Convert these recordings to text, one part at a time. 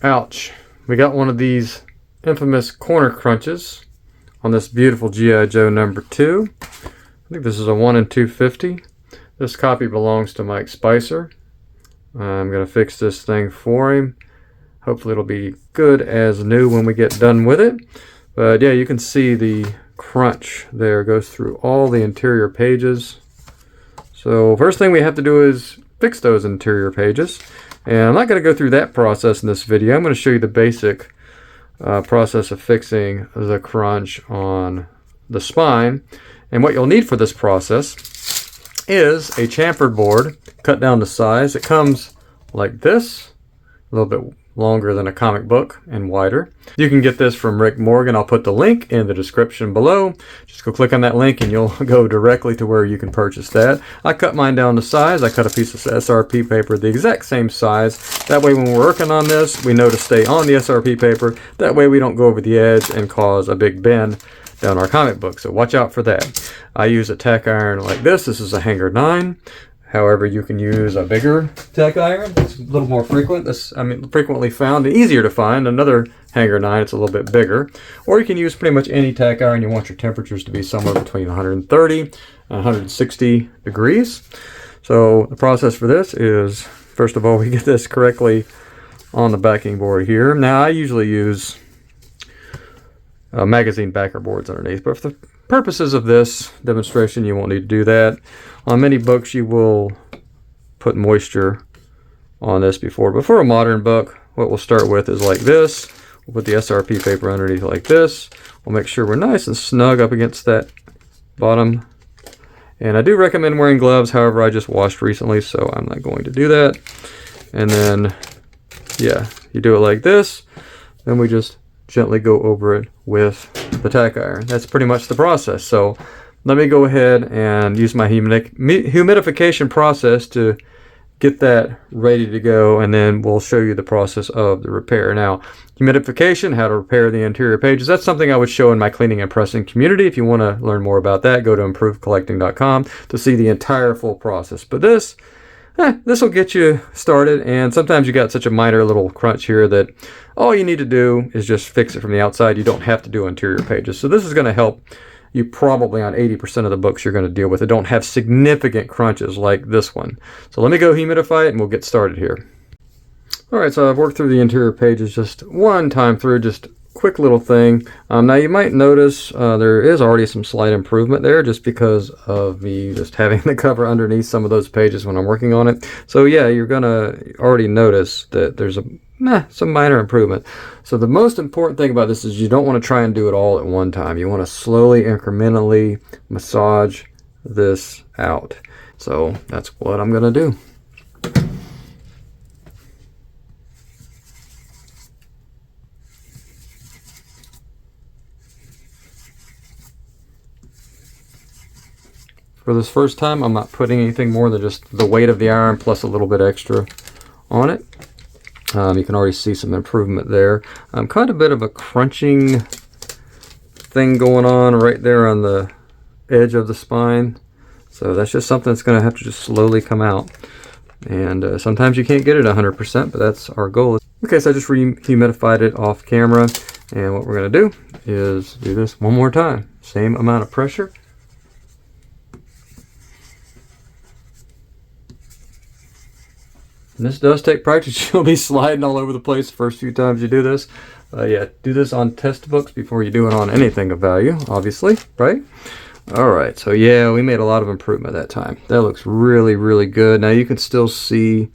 Ouch. We got one of these infamous corner crunches on this beautiful G.I. Joe number 2. I think this is a 1 in 250. This copy belongs to Mike Spicer. I'm going to fix this thing for him. Hopefully it'll be good as new when we get done with it. But yeah, you can see the crunch there goes through all the interior pages. So first thing we have to do is fix those interior pages. And I'm not going to go through that process in this video. I'm going to show you the basic process of fixing the crunch on the spine. And what you'll need for this process is a chamfered board cut down to size. It comes like this, a little bit longer than a comic book and wider. You can get this from Rick Morgan. I'll put the link in the description below. Just go click on that link and you'll go directly to where you can purchase that. I cut mine down to size. I cut a piece of SRP paper the exact same size. That way when we're working on this, we know to stay on the SRP paper. That way we don't go over the edge and cause a big bend down our comic book. So watch out for that. I use a tack iron like this. This is a hanger 9. However, you can use a bigger tack iron. It's a little more frequent. Frequently found and easier to find. Another hanger 9. It's a little bit bigger. Or you can use pretty much any tack iron. You want your temperatures to be somewhere between 130 and 160 degrees. So the process for this is, first of all, we get this correctly on the backing board here. Now, I usually use magazine backer boards underneath, but for the purposes of this demonstration, you won't need to do that. On many books, you will put moisture on this before, but for a modern book, what we'll start with is like this. We'll put the SRP paper underneath like this. We'll make sure we're nice and snug up against that bottom. And I do recommend wearing gloves. However, I just washed recently, so I'm not going to do that. And then, yeah, you do it like this. Then we just gently go over it with the tack iron. That's pretty much the process. So let me go ahead and use my humidification process to get that ready to go, and then we'll show you the process of the repair. Now, humidification, how to repair the interior pages, that's something I would show in my cleaning and pressing community. If you want to learn more about that, go to improvedcollecting.com to see the entire full process. But this will get you started, and sometimes you got such a minor little crunch here that all you need to do is just fix it from the outside. You don't have to do interior pages. So this is going to help you probably on 80% of the books you're going to deal with. It don't have significant crunches like this one. So let me go humidify it and we'll get started here. Alright, so I've worked through the interior pages just one time through, just quick little thing. Now you might notice there is already some slight improvement there just because of me just having the cover underneath some of those pages when I'm working on it. So yeah, you're gonna already notice that there's some minor improvement. So the most important thing about this is you don't want to try and do it all at one time. You want to slowly, incrementally massage this out. So that's what I'm gonna do. For this first time, I'm not putting anything more than just the weight of the iron plus a little bit extra on it. You can already see some improvement there. Quite a bit of a crunching thing going on right there on the edge of the spine. So that's just something that's going to have to just slowly come out. And sometimes you can't get it 100%, but that's our goal. Okay, so I just humidified it off camera. And what we're going to do is do this one more time. Same amount of pressure. And this does take practice. You'll be sliding all over the place the first few times you do this. Yeah, do this on test books before you do it on anything of value, obviously, right? All right, so yeah, we made a lot of improvement that time. That looks really, really good. Now you can still see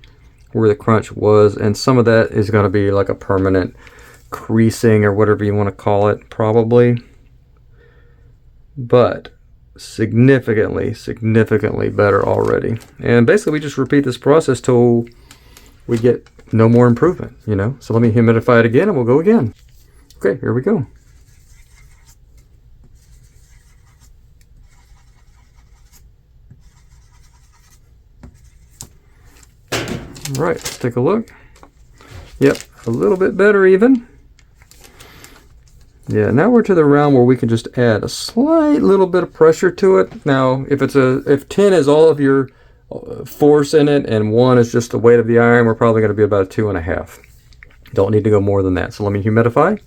where the crunch was, and some of that is going to be like a permanent creasing or whatever you want to call it, probably. But significantly better already. And basically we just repeat this process till we get no more improvement, you know. So let me humidify it again and we'll go again. Okay, here we go. All right, let's take a look. Yep, a little bit better even. Yeah, now we're to the realm where we can just add a slight little bit of pressure to it. Now, if 10 is all of your force in it and 1 is just the weight of the iron, we're probably going to be about 2.5. Don't need to go more than that. So let me humidify.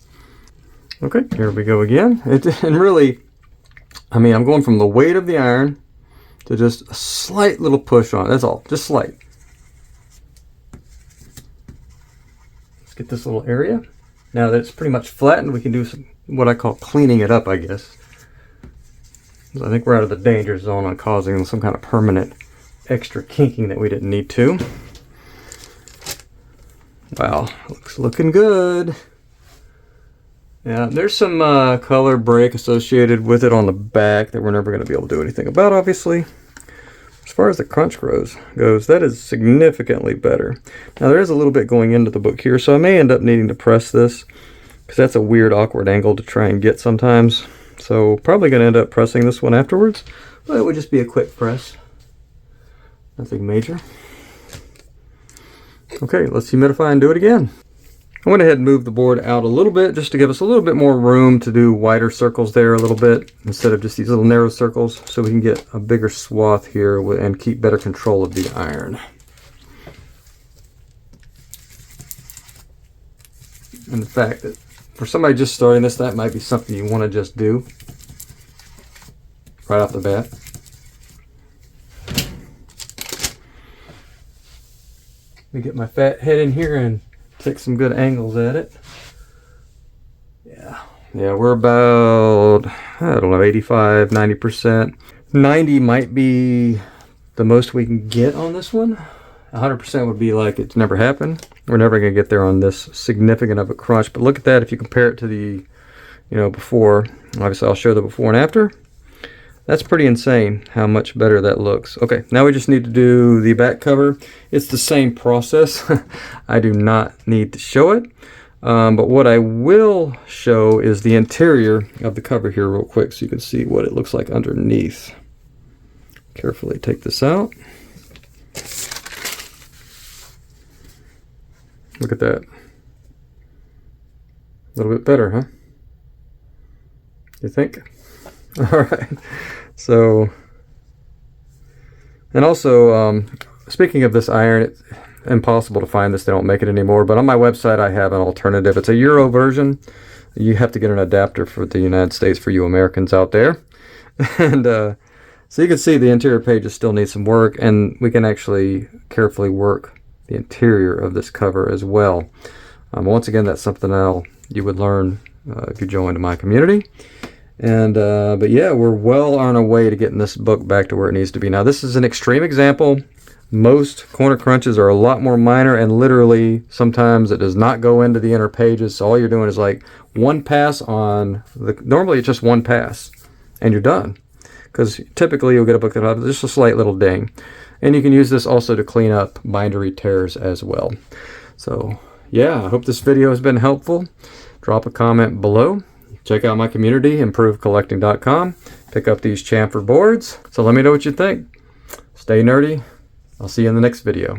Okay, here we go again. And really, I mean, I'm going from the weight of the iron to just a slight little push on it. That's all, just slight. Let's get this little area. Now that it's pretty much flattened, we can do some, what I call cleaning it up, I guess. I think we're out of the danger zone on causing some kind of permanent extra kinking that we didn't need to. Wow, looking good. Yeah, there's some color break associated with it on the back that we're never going to be able to do anything about, obviously. As far as the crunch goes, that is significantly better. Now there is a little bit going into the book here, so I may end up needing to press this, because that's a weird, awkward angle to try and get sometimes. So probably going to end up pressing this one afterwards, but it would just be a quick press. Nothing major. Okay, let's humidify and do it again. I went ahead and moved the board out a little bit just to give us a little bit more room to do wider circles there a little bit instead of just these little narrow circles, so we can get a bigger swath here and keep better control of the iron. And the fact that for somebody just starting this, that might be something you want to just do right off the bat. Let me get my fat head in here and take some good angles at it. Yeah, we're about, I don't know, 85, 90%. 90 might be the most we can get on this one. 100% would be like it's never happened. We're never going to get there on this significant of a crunch. But look at that, if you compare it to the, before. Obviously, I'll show the before and after. That's pretty insane how much better that looks. Okay, now we just need to do the back cover. It's the same process. I do not need to show it. But what I will show is the interior of the cover here real quick so you can see what it looks like underneath. Carefully take this out. Look at that. A little bit better, huh? You think? All right. So, and also, speaking of this iron, it's impossible to find this. They don't make it anymore. But on my website, I have an alternative. It's a Euro version. You have to get an adapter for the United States for you Americans out there. And so you can see the interior pages still need some work, and we can actually carefully work the interior of this cover as well. Once again, that's something you would learn if you joined my community. And but yeah, we're well on our way to getting this book back to where it needs to be. Now this is an extreme example. Most corner crunches are a lot more minor, and literally sometimes it does not go into the inner pages. So all you're doing is like one pass on normally it's just one pass and you're done, because typically you'll get a book that has just a slight little ding. And you can use this also to clean up bindery tears as well. So yeah, I hope this video has been helpful. Drop a comment below. Check out my community, improvecollecting.com. Pick up these chamfer boards. So let me know what you think. Stay nerdy. I'll see you in the next video.